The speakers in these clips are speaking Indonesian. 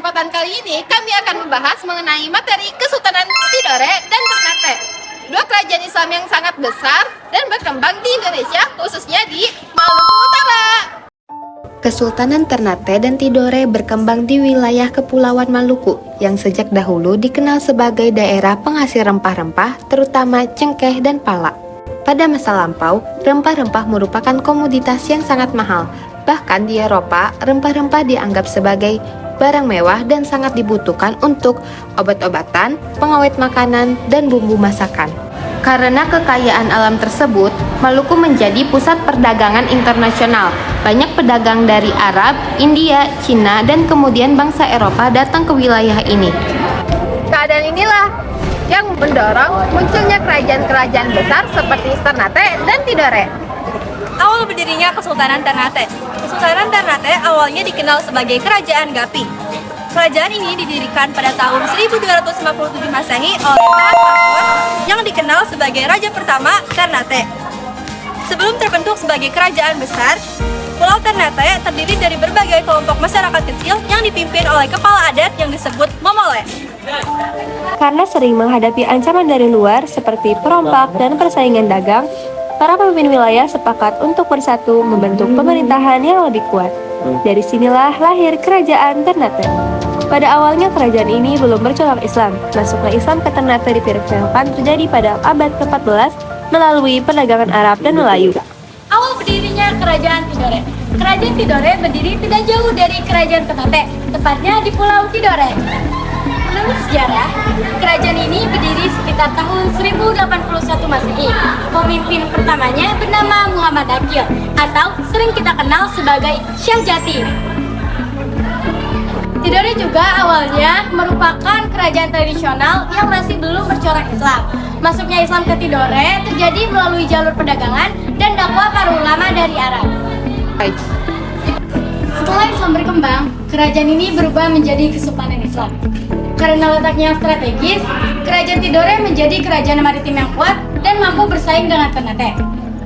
kesempatan kali ini kami akan membahas mengenai materi Kesultanan Tidore dan Ternate, dua kerajaan Islam yang sangat besar dan berkembang di Indonesia, khususnya di Maluku Utara. Kesultanan Ternate dan Tidore berkembang di wilayah Kepulauan Maluku yang sejak dahulu dikenal sebagai daerah penghasil rempah-rempah, terutama cengkeh dan pala. Pada masa lampau, rempah-rempah merupakan komoditas yang sangat mahal. Bahkan di Eropa, rempah-rempah dianggap sebagai barang mewah dan sangat dibutuhkan untuk obat-obatan, pengawet makanan, dan bumbu masakan. Karena kekayaan alam tersebut, Maluku menjadi pusat perdagangan internasional. Banyak pedagang dari Arab, India, Cina, dan kemudian bangsa Eropa datang ke wilayah ini. Keadaan inilah yang mendorong munculnya kerajaan-kerajaan besar seperti Ternate dan Tidore. Awal berdirinya Kesultanan Ternate. Kesultanan Ternate awalnya dikenal sebagai Kerajaan Gapi. Kerajaan ini didirikan pada tahun 1257 Masehi oleh Tahan Makmur yang dikenal sebagai Raja pertama Ternate. Sebelum terbentuk sebagai kerajaan besar, Pulau Ternate terdiri dari berbagai kelompok masyarakat kecil yang dipimpin oleh kepala adat yang disebut Momole. Karena sering menghadapi ancaman dari luar seperti perompak dan persaingan dagang, para pemimpin wilayah sepakat untuk bersatu membentuk pemerintahan yang lebih kuat. Dari sinilah lahir Kerajaan Ternate. Pada awalnya kerajaan ini belum bercorak Islam. Masuknya Islam ke Ternate diperkirakan terjadi pada abad ke-14 melalui perdagangan Arab dan Melayu. Awal berdirinya Kerajaan Tidore. Kerajaan Tidore berdiri tidak jauh dari Kerajaan Ternate, tepatnya di Pulau Tidore. Menurut sejarah, kerajaan ini berdiri sekitar tahun 1081 Masehi. Pemimpin pertamanya bernama Muhammad Aqil atau sering kita kenal sebagai Syekh Jatim. Tidore juga awalnya merupakan kerajaan tradisional yang masih belum bercorak Islam. Masuknya Islam ke Tidore terjadi melalui jalur perdagangan dan dakwah para ulama dari Arab. Setelah Islam berkembang, kerajaan ini berubah menjadi Kesultanan Islam. Karena letaknya strategis, Kerajaan Tidore menjadi kerajaan maritim yang kuat dan mampu bersaing dengan Ternate.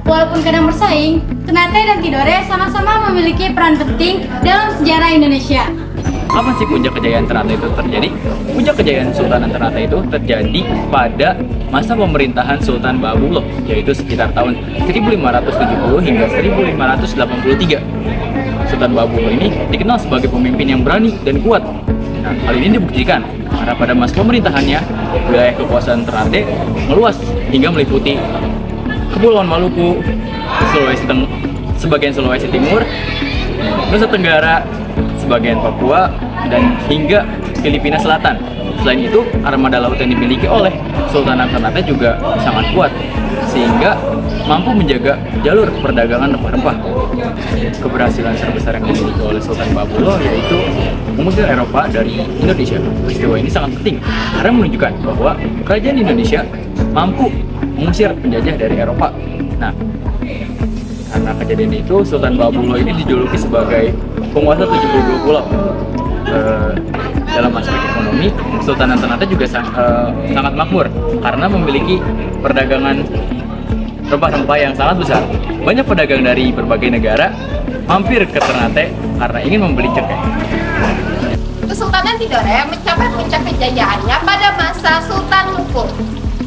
Walaupun kadang bersaing, Ternate dan Tidore sama-sama memiliki peran penting dalam sejarah Indonesia. Kapan sih puncak kejayaan Ternate itu terjadi? Puncak kejayaan Sultanan Ternate itu terjadi pada masa pemerintahan Sultan Baabullah, yaitu sekitar tahun 1570 hingga 1583. Sultan Baabullah ini dikenal sebagai pemimpin yang berani dan kuat. Nah, hal ini dibuktikan karena pada masa pemerintahannya, wilayah kekuasaan Ternate meluas hingga meliputi Kepulauan Maluku, sebagian Sulawesi Timur, Nusa Tenggara, sebagian Papua, dan hingga Filipina Selatan. Selain itu, armada laut yang dimiliki oleh Sultanan Ternate juga sangat kuat, sehingga mampu menjaga jalur perdagangan rempah-rempah. Keberhasilan terbesar yang dimiliki oleh Sultan Baabullah yaitu mengusir Eropa dari Indonesia. Peristiwa ini sangat penting karena menunjukkan bahwa kerajaan Indonesia mampu mengusir penjajah dari Eropa. Nah, karena kejadian itu, Sultan Baabullah ini dijuluki sebagai penguasa 72 pulau. Dalam aspek ekonomi, Kesultanan Ternate juga sangat makmur karena memiliki perdagangan rempah-rempah yang sangat besar. Banyak pedagang dari berbagai negara mampir ke Ternate karena ingin membeli cengkeh. Kesultanan Tidore mencapai puncak kejayaannya pada masa Sultan Luku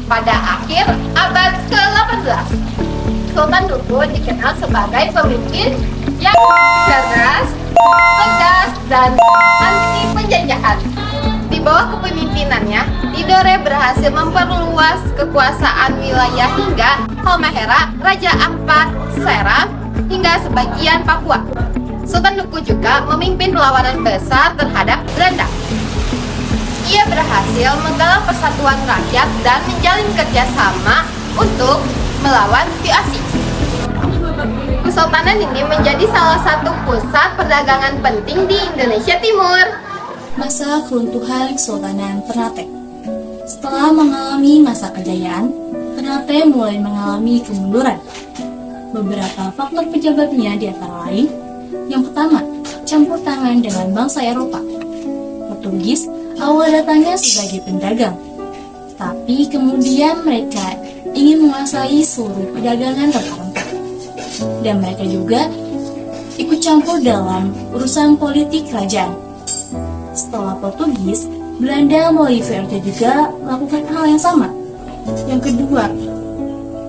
pada akhir abad ke-18. Sultan Luku dikenal sebagai pemimpin yang cerdas, tegas, dan anti penjajahan. Di bawah kepemimpinannya, Tidore berhasil memperluas kekuasaan wilayah hingga Halmahera, Raja Ampat, Seram, hingga sebagian Papua. Sultan Luku juga memimpin perlawanan besar terhadap Belanda. Ia berhasil menggalang persatuan rakyat dan menjalin kerjasama untuk melawan VOC. Kesultanan ini menjadi salah satu pusat perdagangan penting di Indonesia Timur. Masa keruntuhan Kesultanan Ternate. Setelah mengalami masa kejayaan, Ternate mulai mengalami kemunduran. Beberapa faktor penyebabnya di antara lain: yang pertama, campur tangan dengan bangsa Eropa. Portugis awal datangnya sebagai pedagang, tapi kemudian mereka ingin menguasai seluruh perdagangan rempah-rempah. Dan mereka juga ikut campur dalam urusan politik kerajaan. setelah Portugis, Belanda melalui VOC juga melakukan hal yang sama. Yang kedua,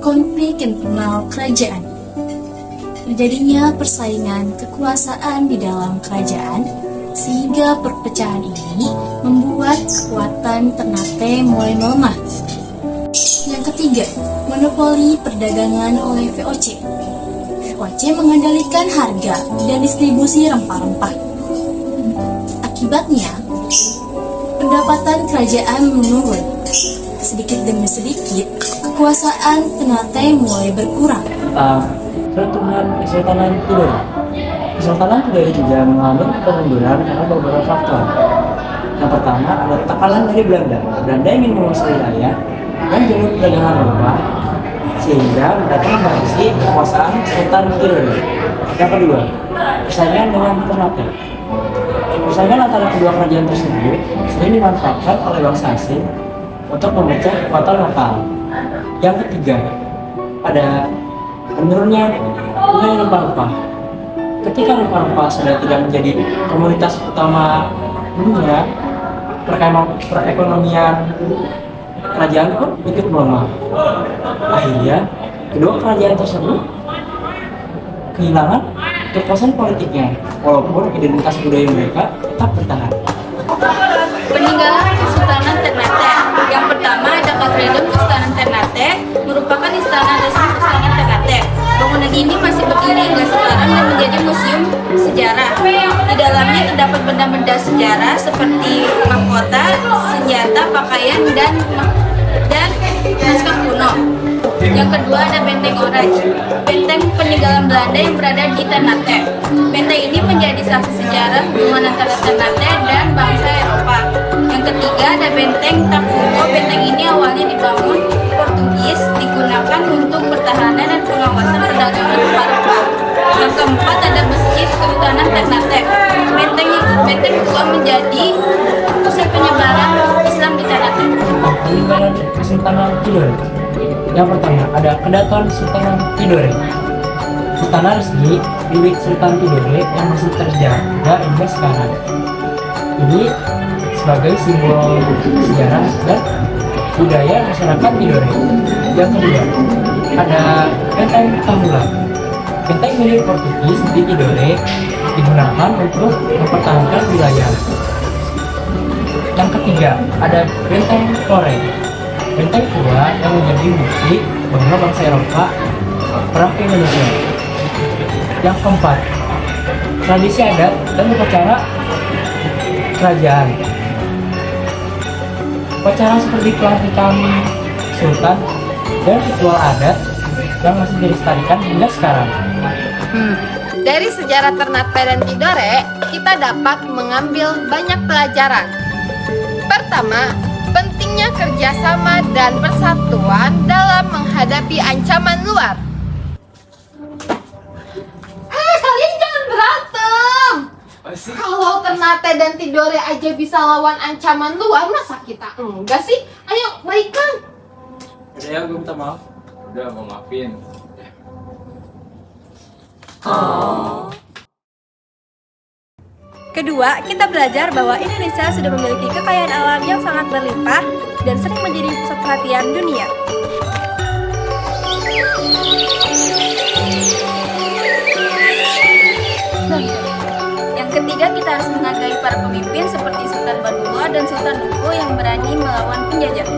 konflik internal kerajaan. Terjadinya persaingan kekuasaan di dalam kerajaan, sehingga perpecahan ini membuat kekuatan Ternate mulai melemah. Yang ketiga, monopoli perdagangan oleh VOC. VOC mengendalikan harga dan distribusi rempah-rempah. Akibatnya, pendapatan kerajaan menurun. Sedikit demi sedikit, kekuasaan Ternate mulai berkurang. Keruntuhan Kesultanan Tidore. Kesultanan Tidore juga mengalami kemunduran karena beberapa faktor. Yang pertama ada tekanan dari Belanda. Belanda ingin menguasai wilayah dan jalur perdagangan rempah sehingga mereka membatasi kekuasaan Sultan Tidore. Yang kedua, persaingan dengan Ternate. Persaingan antara kedua kerajaan tersebut sering dimanfaatkan oleh bangsa asing untuk memecah kekuatan lokal. Yang ketiga, ada menurunnya nilai rempah-rempah. Ketika rempah-rempah sudah tidak menjadi komoditas utama dunia, perekonomian kerajaan pun ikut melemah. Akhirnya, kedua kerajaan tersebut kehilangan kekuasaan politiknya, walaupun identitas budaya mereka tetap bertahan. Peninggalan Kesultanan Ternate. Yang pertama ada Katredom Kesultanan Ternate, merupakan istana resmi Kesultanan Ternate. Bangunan ini masih berdiri hingga sekarang dan menjadi museum sejarah. Di dalamnya terdapat benda-benda sejarah seperti mahkota, senjata, pakaian, dan naskah kuno. Yang kedua ada Benteng Orange, benteng peninggalan Belanda yang berada di Ternate. Benteng ini menjadi saksi sejarah hubungan antara Ternate dan bangsa Eropa. Yang ketiga ada Benteng Takuno. Benteng ini awalnya dibangun Portugis, digunakan untuk pertahanan dan pengawasan perdagangan rempah-rempah. Yang keempat ada Masjid Kesultanan Ternate. Benteng kedua menjadi pusat penyebaran Islam di Ternate. Peninggalan Kesultanan Tidore. Yang pertama ada Kedaton Sultan Tidore. Istana resmi milik Sultan Tidore yang masih terjaga hingga sekarang. Ini sebagai simbol sejarah dan budaya masyarakat Tidore. Yang kedua ada Benteng Tahula. Benteng milik Portugis di Tidore digunakan untuk mempertahankan wilayah. Yang ketiga ada Benteng Loreng. Benteng tua yang menjadi bukti bahwa bangsa Eropa pernah ke Indonesia. Yang keempat, tradisi adat dan upacara kerajaan. Upacara seperti pelantikan sultan dan ritual adat yang masih dilestarikan hingga sekarang. Dari sejarah Ternate dan Tidore, kita dapat mengambil banyak pelajaran. Pertama, pentingnya kerjasama dan persatuan dalam menghadapi ancaman luar. Hei, kalian jangan berantem. Kalau Ternate dan Tidore aja bisa lawan ancaman luar, masa kita enggak sih? Ayo, baikan. Udah ya, gue minta maaf. Udah, mau maafin. Kedua, kita belajar bahwa Indonesia sudah memiliki kekayaan alam yang sangat berlimpah dan sering menjadi pusat perhatian dunia. Yang ketiga, kita harus menghargai para pemimpin seperti Sultan Banuwa dan Sultan Duku yang berani melawan penjajah.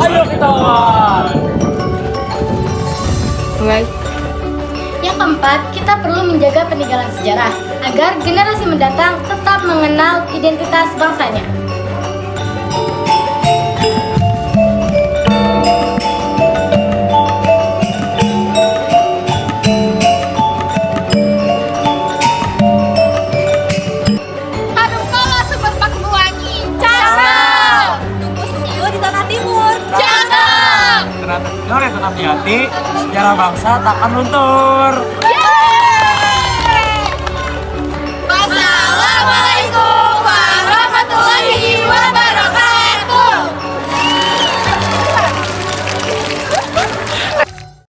Ayo kita Yang keempat, kita perlu menjaga peninggalan sejarah agar generasi mendatang tetap mengenal identitas bangsanya. Harum kola sebar Pakuwangi. Cakep. Duku Setio di Tanah Timur. Cakep. Ternate Tidore tetap di hati, sejarah bangsa takkan luntur.